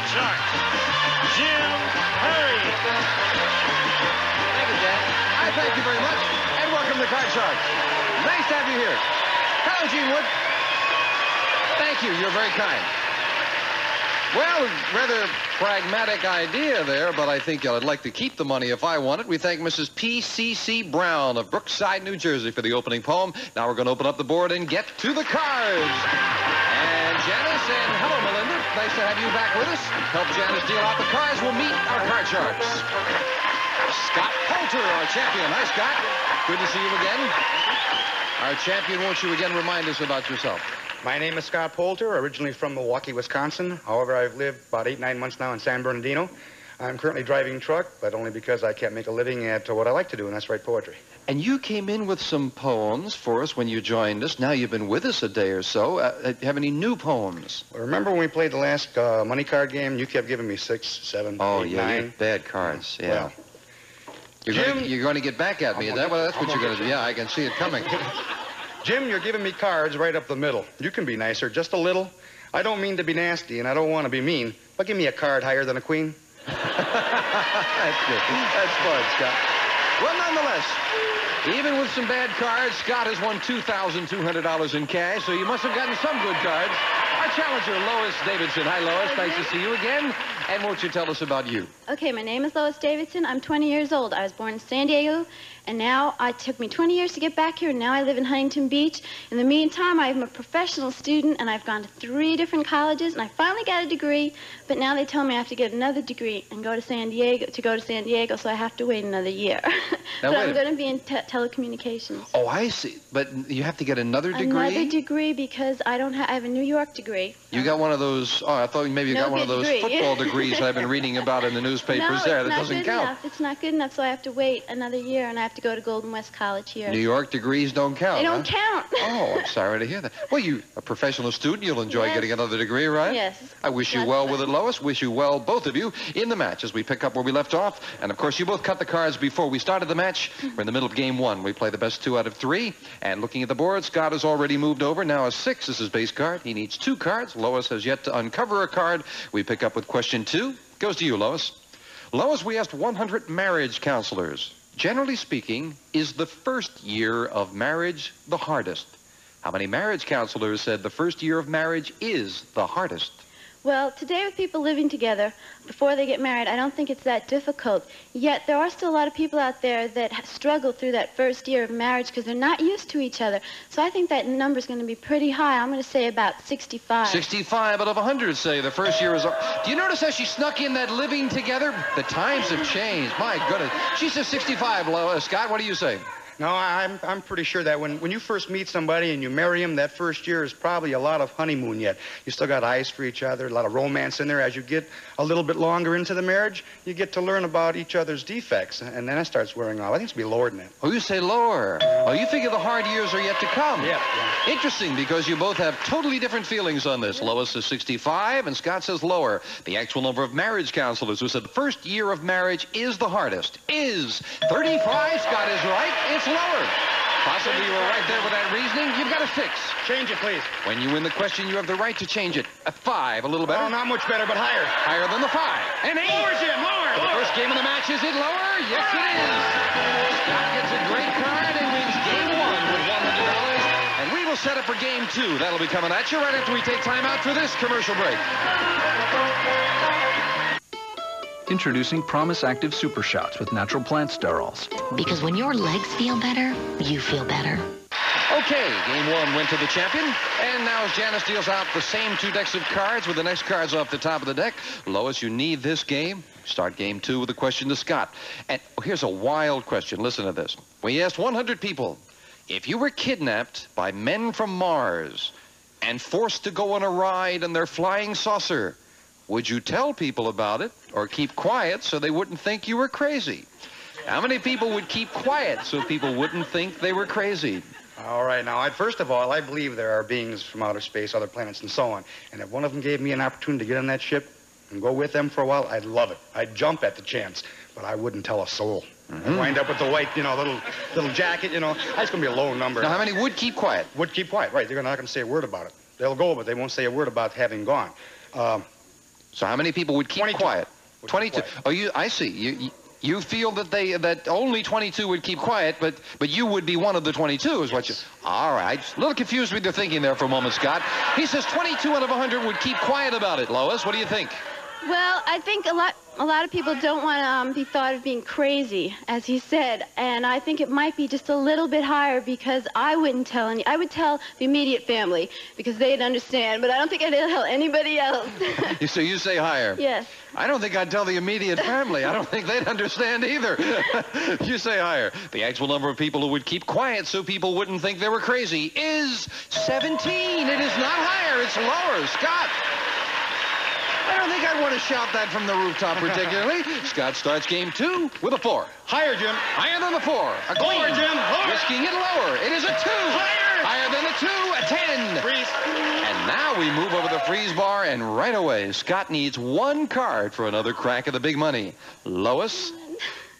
Sharks, Jim Perry. Thank you, Dan. I thank you very much, and welcome to Card Sharks. Nice to have you here. Hello, Gene Wood. Thank you. You're very kind. Well, rather pragmatic idea there, but I think I'd like to keep the money if I want it. We thank Mrs. P.C.C. Brown of Brookside, New Jersey for the opening poem. Now we're going to open up the board and get to the cards. And Janice and hello, Melinda. Nice to have you back with us. Help Janice deal out the cards. We'll meet our card sharks. Scott Poulter, our champion. Hi, Scott. Good to see you again. Our champion, won't you again remind us about yourself? My name is Scott Poulter, originally from Milwaukee, Wisconsin. However, I've lived about 8-9 months now in San Bernardino. I'm currently driving a truck, but only because I can't make a living at what I like to do, and that's write poetry. And you came in with some poems for us when you joined us. Now you've been with us a day or so. Have any new poems? Well, remember when we played the last money card game? You kept giving me 6, 7, 8, 9. Bad cards, yeah. Well, You're going to get back at me. That's what you're going to do. Yeah, I can see it coming. Jim, you're giving me cards right up the middle. You can be nicer, just a little. I don't mean to be nasty, and I don't want to be mean, but give me a card higher than a queen. That's good. That's fun, Scott. Well, nonetheless, even with some bad cards, Scott has won $2,200 in cash, so you must have gotten some good cards. Our challenger, Lois Davidson. Hi, Lois. Nice to see you again. And won't you tell us about you? Okay, my name is Lois Davidson. I'm 20 years old. I was born in San Diego, and now it took me 20 years to get back here, and now I live in Huntington Beach. In the meantime, I'm a professional student, and I've gone to 3 different colleges, and I finally got a degree, but now they tell me I have to get another degree and go to San Diego, so I have to wait another year. So I'm going to be in telecommunications. Oh, I see. But you have to get another degree? Another degree because I have a New York degree. You got one of those, I thought maybe you got one of those football degrees I've been reading about in the newspapers there. That doesn't count. It's not good enough, so I have to wait another year, and I have to go to Golden West College here. New York degrees don't count, They don't count. Oh, I'm sorry to hear that. Well, you're a professional student. You'll enjoy getting another degree, right? Yes. I wish you well with it, Lois. Wish you well, both of you, in the match as we pick up where we left off. And, of course, you both cut the cards before we started the match. We're in the middle of game 1. We play the best 2 out of 3. And looking at the board, Scott has already moved over. Now a 6 is his base card. He needs 2 cards. Lois has yet to uncover a card. We pick up with question 2. Goes to you, Lois. Lois, we asked 100 marriage counselors. Generally speaking, is the first year of marriage the hardest? How many marriage counselors said the first year of marriage is the hardest? Well, today with people living together before they get married, I don't think it's that difficult. Yet there are still a lot of people out there that struggle through that first year of marriage because they're not used to each other. So I think that number's going to be pretty high. I'm going to say about 65. 65 out of 100 say the first year is... Do you notice how she snuck in that living together? The times have changed. My goodness. She says 65, Lois. Scott, what do you say? No, I'm pretty sure that when you first meet somebody and you marry them, that first year is probably a lot of honeymoon yet. You still got eyes for each other, a lot of romance in there. As you get a little bit longer into the marriage, you get to learn about each other's defects, and then it starts wearing off. I think it's going to be lower than that. Oh, you say lower. Oh, you figure the hard years are yet to come. Yeah. Interesting, because you both have totally different feelings on this. Lois says 65, and Scott says lower. The actual number of marriage counselors who said the first year of marriage is the hardest is 35. Scott is right. It's lower. Possibly you were right there with that reasoning. You've got a 6. Change it, please. When you win the question, you have the right to change it. A 5, a little better. Oh, not much better, but higher. Higher than the 5. An 8. Lower, Jim, lower. The first game of the match, is it lower? Yes, it is. Scott gets a great card and wins game 1 with $100. And we will set up for game 2. That'll be coming at you right after we take time out for this commercial break. Introducing Promise Active Super Shots with natural plant sterols. Because when your legs feel better, you feel better. Okay, game 1 went to the champion. And now as Janice deals out the same 2 decks of cards with the next cards off the top of the deck. Lois, you need this game. Start game 2 with a question to Scott. And here's a wild question. Listen to this. We asked 100 people, if you were kidnapped by men from Mars and forced to go on a ride in their flying saucer, would you tell people about it or keep quiet so they wouldn't think you were crazy? How many people would keep quiet so people wouldn't think they were crazy? All right, now, first of all, I believe there are beings from outer space, other planets, and so on. And if one of them gave me an opportunity to get on that ship and go with them for a while, I'd love it. I'd jump at the chance, but I wouldn't tell a soul. I'd wind up with the white, little jacket, That's going to be a low number. Now, how many would keep quiet? Would keep quiet, right. They're not going to say a word about it. They'll go, but they won't say a word about having gone. So how many people would keep 22. quiet? Would keep 22. quiet. Oh, I see. You feel that that only 22 would keep quiet, but you would be one of the 22, is what you... All right. A little confused with your thinking there for a moment, Scott. He says 22 out of 100 would keep quiet about it. Lois, what do you think? Well, I think a lot of people don't want to be thought of being crazy, as he said, and I think it might be just a little bit higher because I wouldn't tell any. I would tell the immediate family because they'd understand, but I don't think I'd tell anybody else. So you say higher? Yes. I don't think I'd tell the immediate family. I don't think they'd understand either. You say higher. The actual number of people who would keep quiet so people wouldn't think they were crazy is 17. It is not higher. It's lower. Scott. I don't think I'd want to shout that from the rooftop particularly. Scott starts game 2 with a 4. Higher, Jim. Higher than the 4. A queen. Lower, Jim. Lower. Risking it lower. It is a 2. Higher. Higher than a 2. A 10. Freeze. And now we move over the freeze bar, and right away, Scott needs 1 card for another crack at the big money. Lois,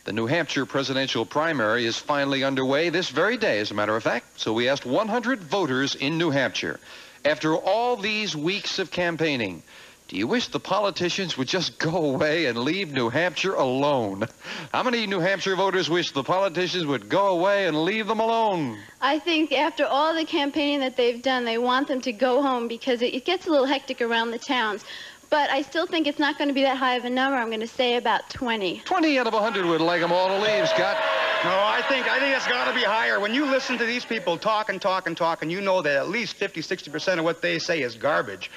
the New Hampshire presidential primary is finally underway this very day, as a matter of fact. So we asked 100 voters in New Hampshire, after all these weeks of campaigning, do you wish the politicians would just go away and leave New Hampshire alone? How many New Hampshire voters wish the politicians would go away and leave them alone? I think after all the campaigning that they've done, they want them to go home because it gets a little hectic around the towns. But I still think it's not going to be that high of a number. I'm going to say about 20. 20 out of 100 would like them all to leave, Scott. No, I think it's got to be higher. When you listen to these people talk and talk and talk, and you know that at least 50, 60% of what they say is garbage,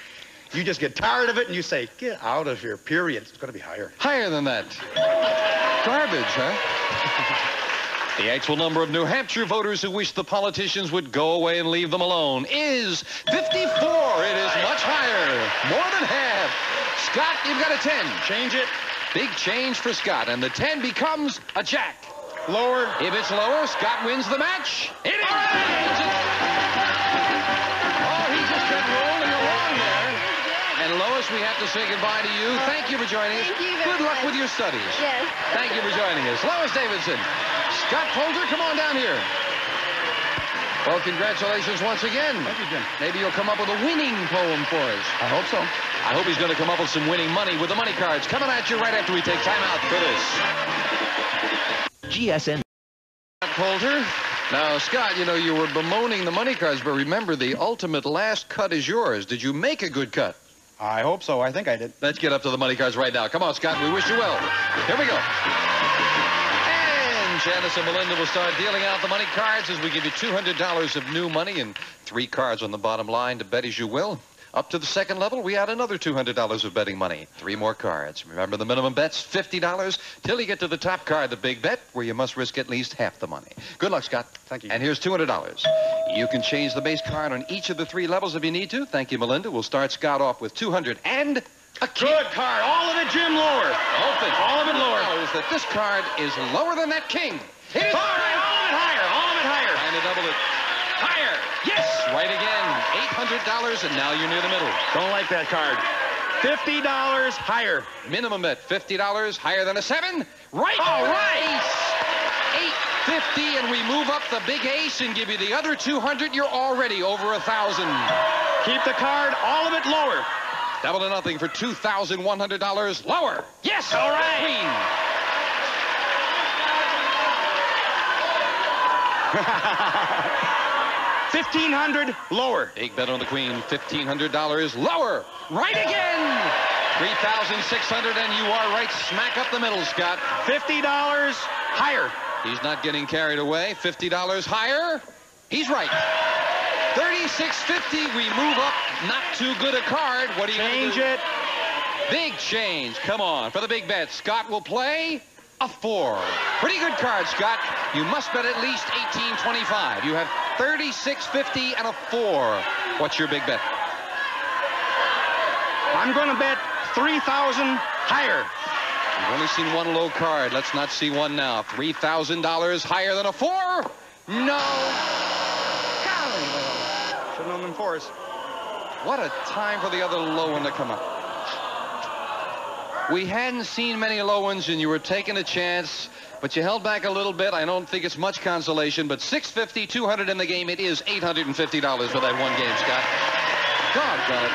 you just get tired of it and you say, get out of here, period. It's going to be higher. Higher than that. Garbage, huh? The actual number of New Hampshire voters who wish the politicians would go away and leave them alone is 54. It is much higher. More than half. Scott, you've got a 10. Change it. Big change for Scott, and the 10 becomes a jack. Lower. If it's lower, Scott wins the match. It is. Oh, he just kept rolling along there. And Lois, we have to say goodbye to you. Thank you for joining us. Thank you very Good luck much. with your studies. Yes. Thank you for joining us. Lois Davidson. Scott Poulter, come on down here. Well, congratulations once again. Thank you, Jim. Maybe you'll come up with a winning poem for us. I hope so. I hope he's going to come up with some winning money with the money cards. Coming at you right after we take time out for this. GSN. Scott Poulter. Now, Scott, you know, you were bemoaning the money cards, but remember, the ultimate last cut is yours. Did you make a good cut? I hope so. I think I did. Let's get up to the money cards right now. Come on, Scott. We wish you well. Here we go. And Janice and Melinda will start dealing out the money cards as we give you $200 of new money and 3 cards on the bottom line to bet as you will. Up to the second level, we add another $200 of betting money. 3 more cards. Remember, the minimum bet's $50 till you get to the top card, the big bet, where you must risk at least half the money. Good luck, Scott. Thank you. And here's $200. You can change the base card on each of the 3 levels if you need to. Thank you, Melinda. We'll start Scott off with $200 and a king. Good card. All of it, Jim, lower. All of it lower. Knows that this card is lower than that king. It is All right, all of it higher. All of it higher. Trying to double it. Higher. Yes. Right again. $800, and now you're near the middle. Don't like that card. $50 higher. Minimum bet $50, higher than a 7. Right. All right. Ace. $850, and we move up the big ace and give you the other 200. You're already over 1,000. Keep the card. All of it lower. Double to nothing for $2,100. Lower. Yes. All right. Queen. $1,500 lower. Big bet on the queen. $1,500 lower. Right again. $3,600, and you are right smack up the middle, Scott. $50 higher. He's not getting carried away. $50 higher. He's right. $36.50. We move up. Not too good a card. What do you Change do? it. Big change. Come on. For the big bet, Scott will play a 4. Pretty good card, Scott. You must bet at least $18.25. You have $36.50 and a 4. What's your big bet? I'm going to bet $3,000 higher. We've only seen one low card. Let's not see one now. $3,000 higher than a 4? No. Golly. Should have known them fours. What a time for the other low one to come up. We hadn't seen many low ones, and you were taking a chance, but you held back a little bit. I don't think it's much consolation, but $650, $200 in the game. It is $850 for that one game, Scott. Doggone it.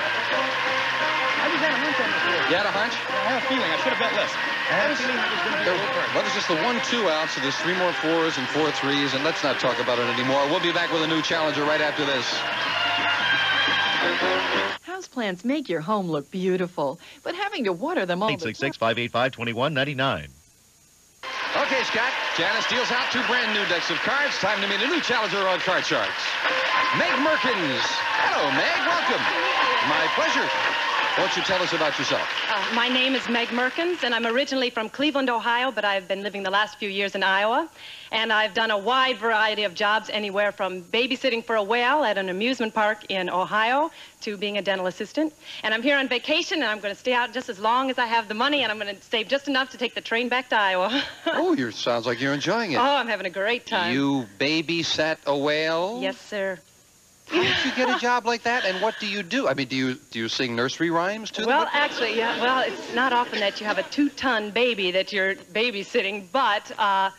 I just had a hint on this here. You had a hunch? I have a feeling. I should have bet less. I had a feeling that was going to be a low card. Well, there's just the 1-2 out, so there's 3 more 4s and 4 3s, and let's not talk about it anymore. We'll be back with a new challenger right after this. Houseplants make your home look beautiful, but having to water them all the time... 866-585-2199. Okay, Scott. Janice deals out 2 brand new decks of cards. Time to meet a new challenger on Card Sharks. Meg Merkins. Hello, Meg. Welcome. My pleasure. Won't you tell us about yourself? My name is Meg Merkins, and I'm originally from Cleveland, Ohio, but I've been living the last few years in Iowa. And I've done a wide variety of jobs, anywhere from babysitting for a whale at an amusement park in Ohio to being a dental assistant. And I'm here on vacation, and I'm going to stay out just as long as I have the money, and I'm going to save just enough to take the train back to Iowa. Oh, sounds like you're enjoying it. Oh, I'm having a great time. You babysat a whale? Yes, sir. How did you get a job like that, and what do you do? I mean, do you sing nursery rhymes to them? Well, actually, yeah. Well, it's not often that you have a 2-ton baby that you're babysitting, but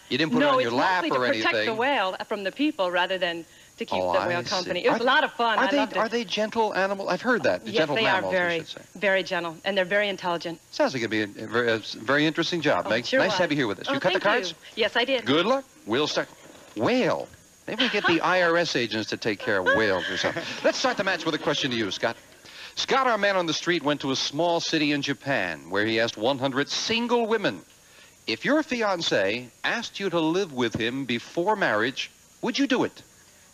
you didn't put it on your lap or anything. No, it's mostly to protect the whale from the people rather than to keep the whale company. It was a lot of fun. Are they gentle animals? I've heard that. Yes, gentle they mammals, are I should say. very gentle, and they're very intelligent. Sounds like it'd be a very interesting job, Meg. Sure nice was. to have you here with us. You cut the thank cards? you. Yes, I did. Good luck. We'll start. Whale. Maybe we get the IRS agents to take care of whales or something. Let's start the match with a question to you, Scott. Scott, our man on the street, went to a small city in Japan where he asked 100 single women, if your fiancé asked you to live with him before marriage, would you do it?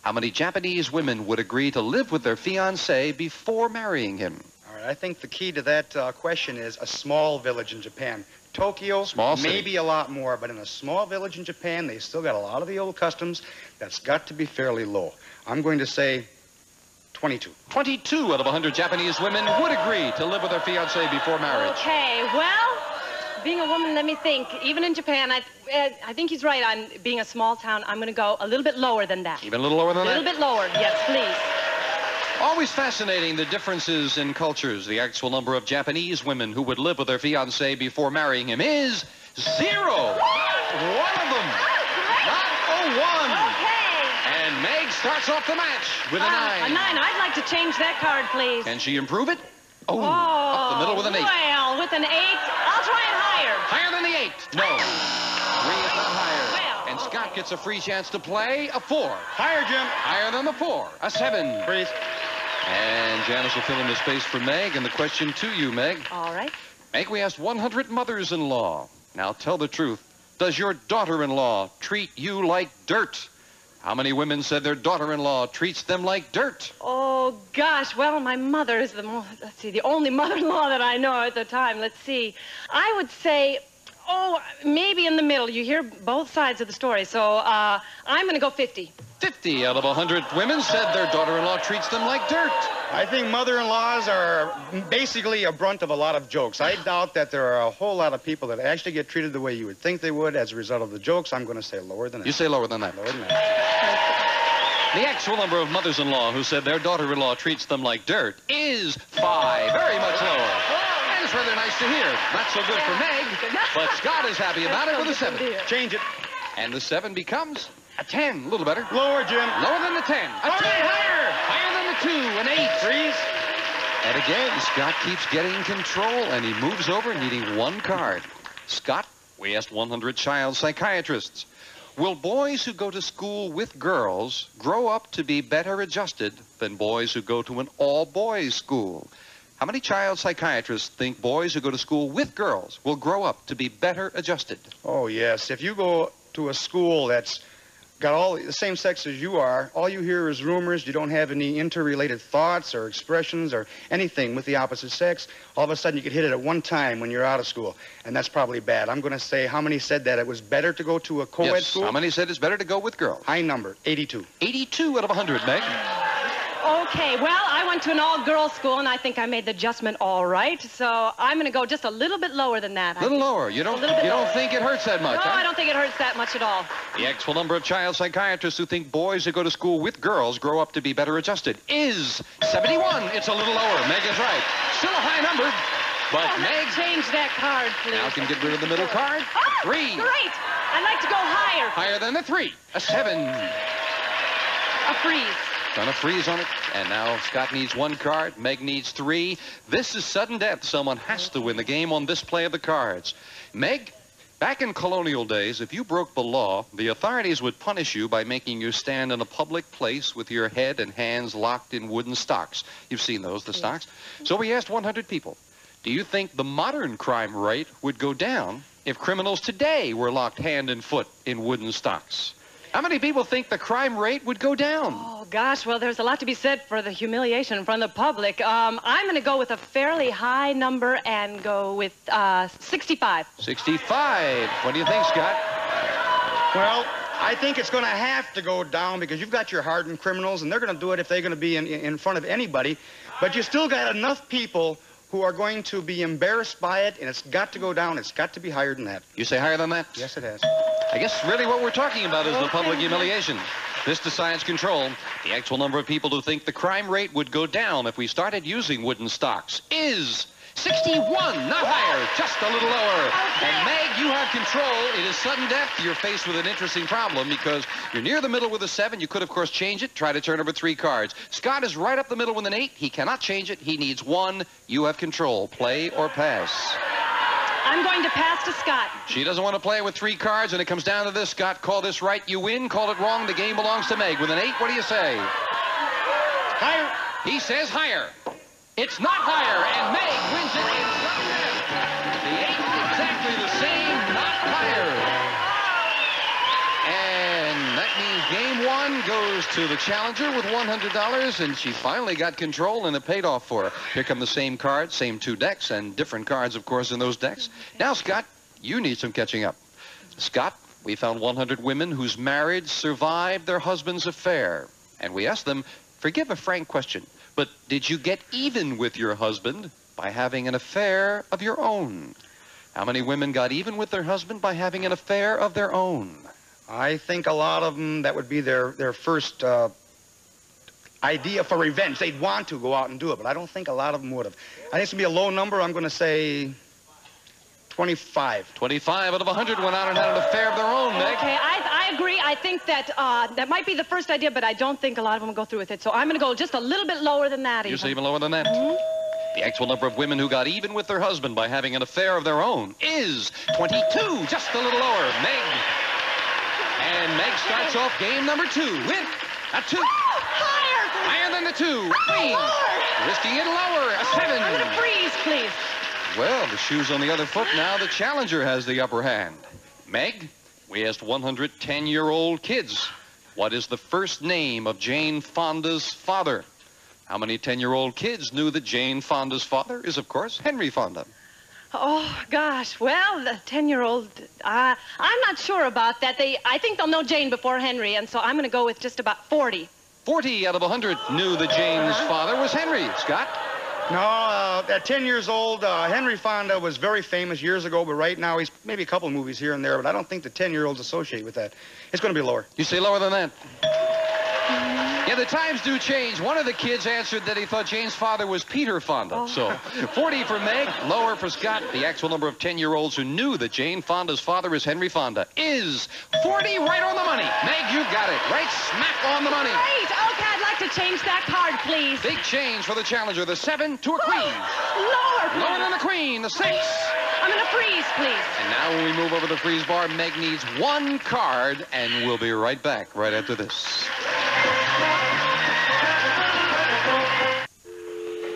How many Japanese women would agree to live with their fiancé before marrying him? All right, I think the key to that question is a small village in Japan. Tokyo, Small city. maybe a lot more, but in a small village in Japan, they still got a lot of the old customs. That's got to be fairly low. I'm going to say 22. 22 out of 100 Japanese women would agree to live with their fiancé before marriage. Okay, well, being a woman, let me think. Even in Japan, I think he's right on being a small town. I'm going to go a little bit lower than that. Even a little lower than that? A little bit lower, yes, please. Always fascinating, the differences in cultures. The actual number of Japanese women who would live with their fiancé before marrying him is 0. One of them. Not a 1. Okay. And Meg starts off the match with a 9. A 9. I'd like to change that card, please. Can she improve it? Oh, up the middle with an 8. Well, with an 8, I'll try it higher. Higher than the 8. No. 3 is not higher. Well, And Scott gets a free chance to play a 4. Higher, Jim. Higher than the 4. A 7. Freeze. And Janice will fill in the space for Meg. And the question to you, Meg. All right. Meg, we asked 100 mothers-in-law. Now tell the truth. Does your daughter-in-law treat you like dirt? How many women said their daughter-in-law treats them like dirt? Oh, gosh. Well, my mother is the only mother-in-law that I know at the time. Let's see. I would say, maybe in the middle. You hear both sides of the story. So I'm going to go 50. 50 out of 100 women said their daughter-in-law treats them like dirt. I think mother-in-laws are basically a brunt of a lot of jokes. I doubt that there are a whole lot of people that actually get treated the way you would think they would as a result of the jokes. I'm going to say lower than that. You say lower than that. Lower than that. The actual number of mothers-in-law who said their daughter-in-law treats them like dirt is 5. Very much lower. And it's rather nice to hear. Not so good for Meg, but Scott is happy about it with a 7. Change it. And the 7 becomes a 10. A little better. Lower, Jim. Lower than the 10. A 10. Higher. Higher than the 2. An 8. Freeze. And again, Scott keeps getting control, and he moves over, needing 1 card. Scott, we asked 100 child psychiatrists. Will boys who go to school with girls grow up to be better adjusted than boys who go to an all-boys school? How many child psychiatrists think boys who go to school with girls will grow up to be better adjusted? Oh, yes. If you go to a school that's got all the same sex as you are, all you hear is rumors. You don't have any interrelated thoughts or expressions or anything with the opposite sex. All of a sudden, you get hit it at one time when you're out of school, and that's probably bad. I'm going to say how many said that it was better to go to a co-ed Yes. school? How many said it's better to go with girls? High number, 82. 82 out of 100, Meg. Okay, well, I went to an all-girls school, and I think I made the adjustment all right. So I'm going to go just a little bit lower than that. A little lower. You don't think it hurts that much, No, huh? I don't think it hurts that much at all. The actual number of child psychiatrists who think boys who go to school with girls grow up to be better adjusted is 71. It's a little lower. Meg is right. Still a high number, but Meg Change that card, please. now can get rid of the middle card. Oh, 3. Great. I'd like to go higher. Higher than the 3. A 7. A freeze. Gonna freeze on it. And now Scott needs 1 card. Meg needs 3. This is sudden death. Someone has to win the game on this play of the cards. Meg, back in colonial days, if you broke the law, the authorities would punish you by making you stand in a public place with your head and hands locked in wooden stocks. You've seen those, the stocks. So we asked 100 people, do you think the modern crime rate would go down if criminals today were locked hand and foot in wooden stocks? How many people think the crime rate would go down? Oh, gosh, well, there's a lot to be said for the humiliation in front of the public. I'm going to go with a fairly high number and go with 65. 65. What do you think, Scott? Well, I think it's going to have to go down because you've got your hardened criminals, and they're going to do it if they're going to be in front of anybody. But you still got enough people who are going to be embarrassed by it, and it's got to go down. It's got to be higher than that. You say higher than that? Yes, it has. I guess really what we're talking about is the public humiliation. This decides control. The actual number of people who think the crime rate would go down if we started using wooden stocks is 61, not higher, just a little lower. And Meg, you have control. It is sudden death. You're faced with an interesting problem because you're near the middle with a 7. You could, of course, change it. Try to turn over 3 cards. Scott is right up the middle with an 8. He cannot change it. He needs 1. You have control. Play or pass. I'm going to pass to Scott. She doesn't want to play with 3 cards, and it comes down to this. Scott, call this right, you win. Call it wrong, the game belongs to Meg. With an 8, what do you say? Higher. He says higher. It's not higher, and Meg wins it in sudden death. The 8 is exactly the same, not higher. And that means game 1 goes to the challenger with $100, and she finally got control, and it paid off for her. Here come the same cards, same 2 decks, and different cards, of course, in those decks. Now, Scott, you need some catching up. Scott, we found 100 women whose marriage survived their husband's affair. And we asked them, forgive a frank question, but did you get even with your husband by having an affair of your own? How many women got even with their husband by having an affair of their own? I think a lot of them, that would be their first idea for revenge. They'd want to go out and do it, but I don't think a lot of them would have. I think it's going to be a low number. I'm going to say 25. 25 out of 100 went out and had an affair of their own, Meg. Okay, I agree. I think that that might be the first idea, but I don't think a lot of them will go through with it. So I'm going to go just a little bit lower than that. You say even lower than that? Mm-hmm. The actual number of women who got even with their husband by having an affair of their own is 22, just a little lower. Meg. And Meg starts off game number 2 with a 2. Higher! Higher than the 2. Queen. Risking it lower, a 7. I'm going to freeze, please. Well, the shoe's on the other foot now. The challenger has the upper hand. Meg, we asked 110-year-old kids, what is the first name of Jane Fonda's father? How many 10-year-old kids knew that Jane Fonda's father is, of course, Henry Fonda? Oh, gosh. Well, the 10-year-old, I'm not sure about that. I think they'll know Jane before Henry, and so I'm going to go with just about 40. 40 out of 100 knew that Jane's father was Henry. Scott? No, at 10 years old, Henry Fonda was very famous years ago, but right now he's maybe a couple movies here and there, but I don't think the 10-year-olds associate with that. It's going to be lower. You say lower than that? Yeah, the times do change. One of the kids answered that he thought Jane's father was Peter Fonda. Oh. So 40 for Meg, lower for Scott. The actual number of 10-year-olds who knew that Jane Fonda's father is Henry Fonda is 40, right on the money. Meg, you got it. Right smack on the money. Great. Okay, I'd like to change that card, please. Big change for the challenger. The 7 to a queen. Lower, please. Lower than the queen. The 6. I'm going to freeze, please. And now when we move over the freeze bar, Meg needs 1 card, and we'll be right back right after this.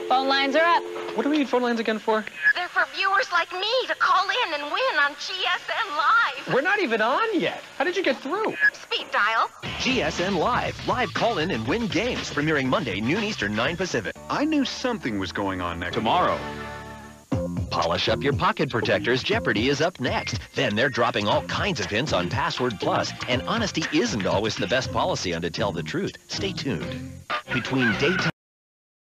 Phone lines are up. What do we need phone lines again for? They're for viewers like me to call in and win on GSN Live. We're not even on yet. How did you get through? Speed dial. GSN Live. Live call-in and win games. Premiering Monday, noon Eastern, 9 Pacific. I knew something was going on next tomorrow. Polish up your pocket protectors. Jeopardy is up next. Then they're dropping all kinds of hints on Password Plus. And honesty isn't always the best policy on To Tell the Truth. Stay tuned. Between daytime